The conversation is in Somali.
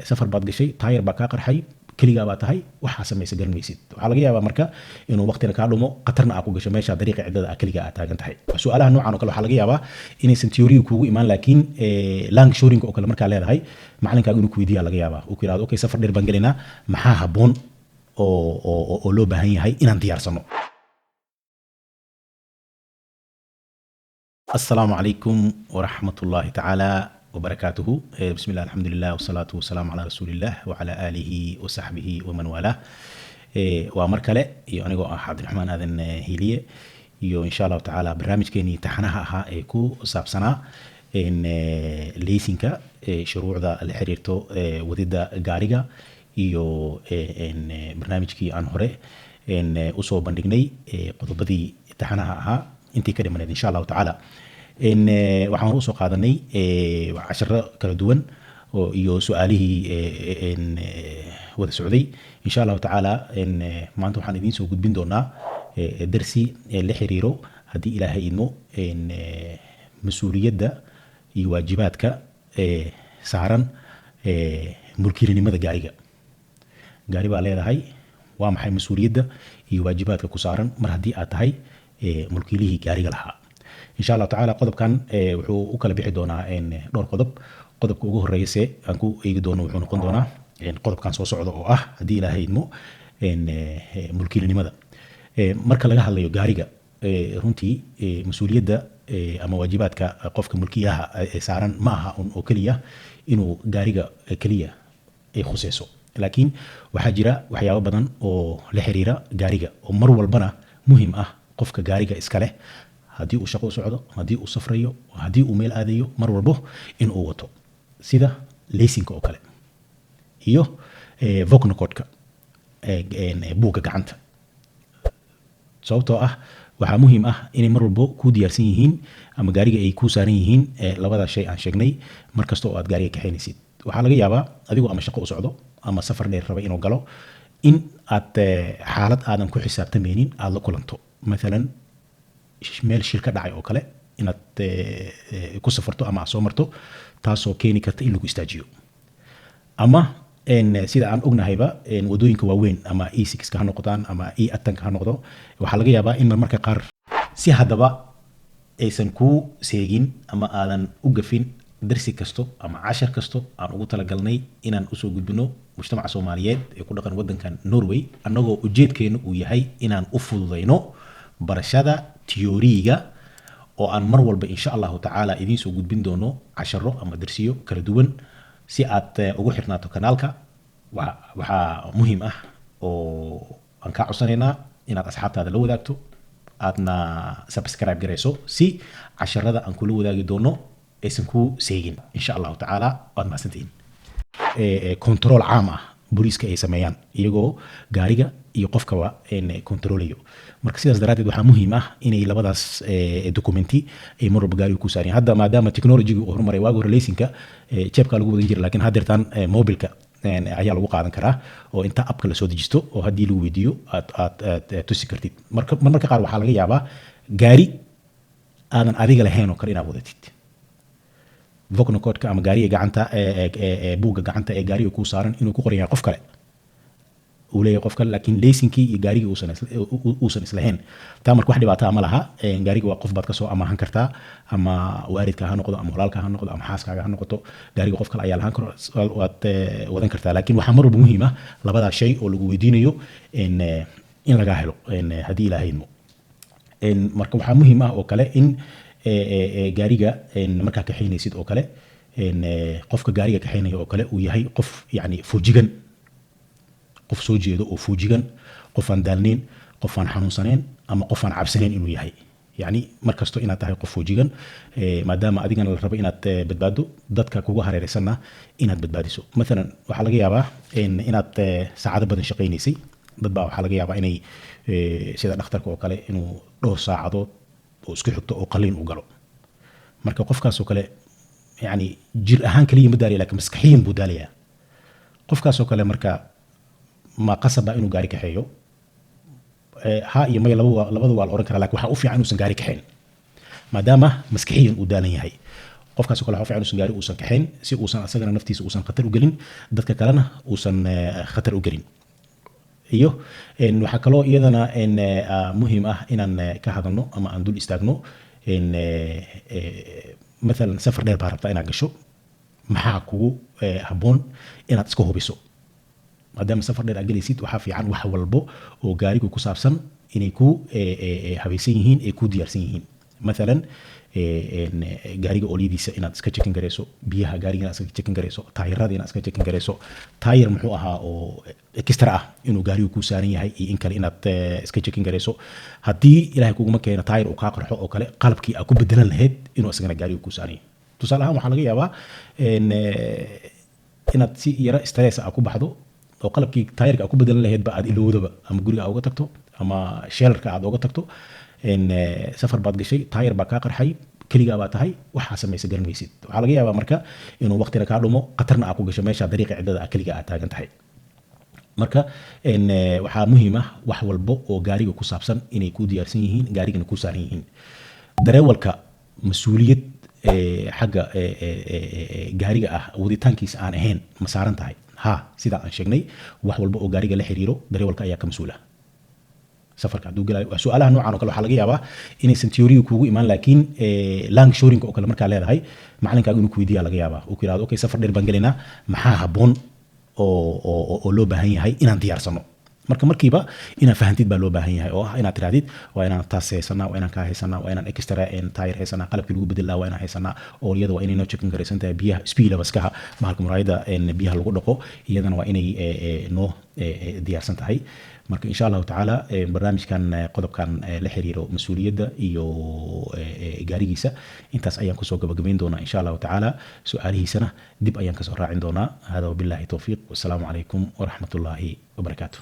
safar baad gashay taayir baa kaa qarxay keligaa baa tahay waxaa samaysa garanmaysid waxaa laga yaabaa marka inuu waqtina kaa dhumo qatarna aa ku gasho meesha dariiqa ciddada aa keligaa aa taagan tahay su-aalaha noocan oo kale waxaa laga yaabaa inaysan teoriga kuugu imaan laakiin lang shoring oo kale markaa leedahay macalinkaaga inuu ku weydiiyaa laga yaabaa uu ku yidhahdo okay safar dheer baan gelinaa maxaa habboon oo loo baahan yahay inaan diyaarsano. السلام عليكم ورحمة الله تعالى وبركاته. بسم الله الحمد لله والصلاة والسلام على رسول الله وعلى آله وصحبه ومن والاه. ومركلة يعني عبد الرحمن هذا هيلية إن شاء الله تعالى برنامج كيني تحناها إيكو سابسنا إن ليسينكا شروع ذا الحريرتو وضد جاريجا إن برنامج كي أنهره إن أصوب بندقني قطبدي تحناها intii ka dhimaneed insha allahu tacaala waxaan usoo qaadanay casharo kala duwan iyo su-aalihii wada socday insha allahu tacaala maanta waxaan idiin soo gudbin doonaa darsi la xiriiro haddii ilaahay idmo mas-uuliyadda iyo waajibaadka saaran mulkiilanimada gaariga. gaari baa leedahay, waa maxay mas-uuliyadda iyo waajibaadka ku saaran mar haddii aad tahay mulkiilihii gaariga lahaa. insha allahu tacaala qodobkan wuxuu u kala bixi doonaa dhowr qodob. qodobka ugu horreeyase aan ku eegi doono wuxuu noqon doonaa qodobkan soo socda oo ah haddii ilaahay idmo mulkiilanimada. marka laga hadlayo gaariga runtii mas-uuliyadda ama waajibaadka qofka mulkiilaha saaran ma aha oo keliya inuu gaariga keliya ay khuseyso, laakiin waxaa jira waxyaabo badan oo la xiriira gaariga oo mar walbana muhiim ah qofka gaariga iska leh haddii uu shaqo u socdo, haddii uu safrayo, haddii uu meel aadayo, mar walbo in uu wato sida laysinka oo kale iyo vocnocodka buugga gacanta. sababtoo ah waxaa muhiim ah inay mar walbo ku diyaarsan yihiin ama gaariga ay ku saaran yihiin labada shay aan sheegnay mar kasta oo aad gaariga kaxaynaysid. waxaa laga yaabaa adigoo ama shaqo u socdo ama safar dheer raba inuu galo in aad xaalad aadan ku xisaabtamaynin aad la kulanto, مثلا meel shil ka dhacay oo kale inaad ku safarto ama soo marto taasoo keeni karta in lagu istaajiyo. ama sida aan ognahayba wadooyinka waaweyn ama E6 ha noqdaan ama E10 ha noqdo waxaa laga yaabaa in marmarka qaar si haddaba aysan ku seegin ama aadan u gafin darsi kasto ama cashar kasto aan ugu talagalnay inaan usoo gudbino mujtamaca Soomaaliyeed ee ku dhaqan wadankan Norway annagoo ujeedkeenu uu yahay inaan u fududeyno barashada teoriga oo aan mar walba insha allahu tacaala idiin soo gudbin doono casharo ama darsiyo kala duwan si aad ugu xirnaato kanaalka. waxaa muhiim ah oo aan kaa codsanaynaa inaad asxaabtaada la wadaagto, aadna subscribe garayso si casharada aan kula wadaagi doono aysan ku seegin insha allahu tacaala. waad mahadsantihiin. control caam ah booliiska ay sameeyaan iyagoo gaariga iyo qofkaba controlayo. marka sidaas daraadeed waxaa muhiim ah inay labadaas documenti ay mar walba gaariga ku saareen. hadda maadaama technology-gu uu horumaray, waagi hore laysinka jeebka lagu wadan jiray, laakiin haddeertaan mobilka ayaa lagu qaadan karaa oo inta appka la soo dejisto oo haddii lagu weydiiyo aad tusi kartid. marmarka qaar waxaa laga yaabaa gaari aadan adiga lahayn oo kale inaad wadatid. vocnocodka ama gaariga gacanta buugga gacanta ee gaariga ku saaran inuu ku qoran yahay qof kale uu leeyahay qof kale, laakiin laysinkii iyo gaariga uusan islahayn. taa marka wax dhibaataa ma laha. gaariga waa qof baad ka soo amaahan kartaa, ama waalidka ha noqdo ama walaalka ha noqdo ama xaaskaaga ha noqoto, gaariga qof kale ayaa lahaan karo waad wadan kartaa. laakiin waxaa mar walba muhiim ah labadaa shay oo lagu weydiinayo in lagaa helo haddii ilaahay idmo. marka waxaa muhiim ah oo kale in gaariga markaa kaxaynaysid oo kale qofka gaariga kaxaynaya oo kale uu yahay qof yani fuujigan, qof soo jeedo oo fuujigan, qof aan daalnayn, qof aan xanuunsanayn ama qof aan cabsanayn inuu yahay. yani markasto inaad tahay qof fuujigan maadaama adigana la rabo inaad badbaado, dadka kugu hareeraysanna inaad badbaadiso. maalan waxaa laga yaabaa inaad saacado badan shaqaynaysay, dad baa waxaa laga yaabaa inay sida dhakhtarka oo kale inuu dhowr saacadood oo isku xigto oo qaliin u galo. marka qofkaas oo kale yani jir ahaan kaliya ma daalaya, laakiin maskaxiyan buu daalayaa. qofkaas oo kale marka ma qasaba inuu gaari kaxeeyo? ha iyo may labada waa la oran karaa, laakiin waxaa u fiican inuusan gaari kaxeyn maadaama maskaxiyan uu daalan yahay. qofkaas oo kale waxa fiican uusan gaari uusan kaxayn si uusan asagana naftiisa uusan khatar u gelin dadka kalena uusan khatar u gelin iyo waxa kaloo iyadana muhiim ah inaan ka hadalno ama aan dul istaagno مثلا سفر dheer baa rabtaa inaad gasho maxaa kugu habboon inaad iska hubiso maadaama safar dheer aad galaysid waxaa fiican wax walbo oo gaarigu ku saabsan inay ku habaysan yihiin ay ku diyaarsan yihiin مثلا gaariga olyadiisa inaad iska checkin gareyso biyaha gaariga inaad iska checkin gareyso taayirada inaad iska checkin gareyso taayir muxuu ahaa oo extra ah inuu gaarigu ku saaran yahay iyo in kale inaad iska checkin gareyso haddii ilaahay kuguma keeno taayir uu kaa qarxo oo kale qalabkii aad ku bedelan lahayd inuu isagana gaarigu ku saaran yahay tusaale ahaan waxaa laga yaabaa inaad si yara stress aad ku baxdo oo qalabkii taayirka aad ku bedelan lahayd ba aad ilowdaba ama guriga aad uga tagto ama sheelarka aad uga tagto safar baad gashay taayir baa kaa qarxay keligaa baa tahay waxaa samaysa garan weysid waxaa laga yaabaa marka inuu waqtina kaa dhumo qatarna aad ku gasho meesha dariiqa ciddada keliga aad taagan tahay marka waxaa muhiim ah wax walbo oo gaariga ku saabsan inay ku diyaarsan yihiin gaarigana ku saaran yihiin dareewalka mas-uuliyad xagga gaariga ah waditaankiisa aan ahayn ma saaran tahay ha sida aan sheegnay wax walbo oo gaariga la xiriiro dareewalka ayaa ka mas-uula safarka hadduu galayo su'aalaha noocan oo kale waxaa laga yaabaa inaysan teoriga kuugu imaan laakiin lang shorinka oo kale markaa leedahay macalinkaaga inuu ku weydiiyaa laga yaabaa uu ku yidhahdo okay safar dheer baan gelaynaa maxaa habboon oo loo baahan yahay inaan diyaarsano marka markiiba inaad fahantid baa loo baahan yahay oo ah inaad tirahdid waa inaan taas haysanaa waa inaan kaa haysanaa waa inaan extra taayir haysanaa qalabkii lagu bedel lahaa waa inaan haysanaa oolyada waa inay noo checkin garaysan tahay biyaha speeda baskaha bahalka muraayada biyaha lagu dhaqo iyadana waa inay noo diyaarsan tahay marka insha allahu tacaala barnaamijkan qodobkan la xiriiro mas-uuliyadda iyo gaarigiisa intaas ayaan kusoo gabagabayn doonaa insha allahu tacaala su-aalihiisana dib ayaan kasoo raacin doonaa hada wabillahi towfiiq wassalaamu calaykum waraxmatullaahi wabarakaatu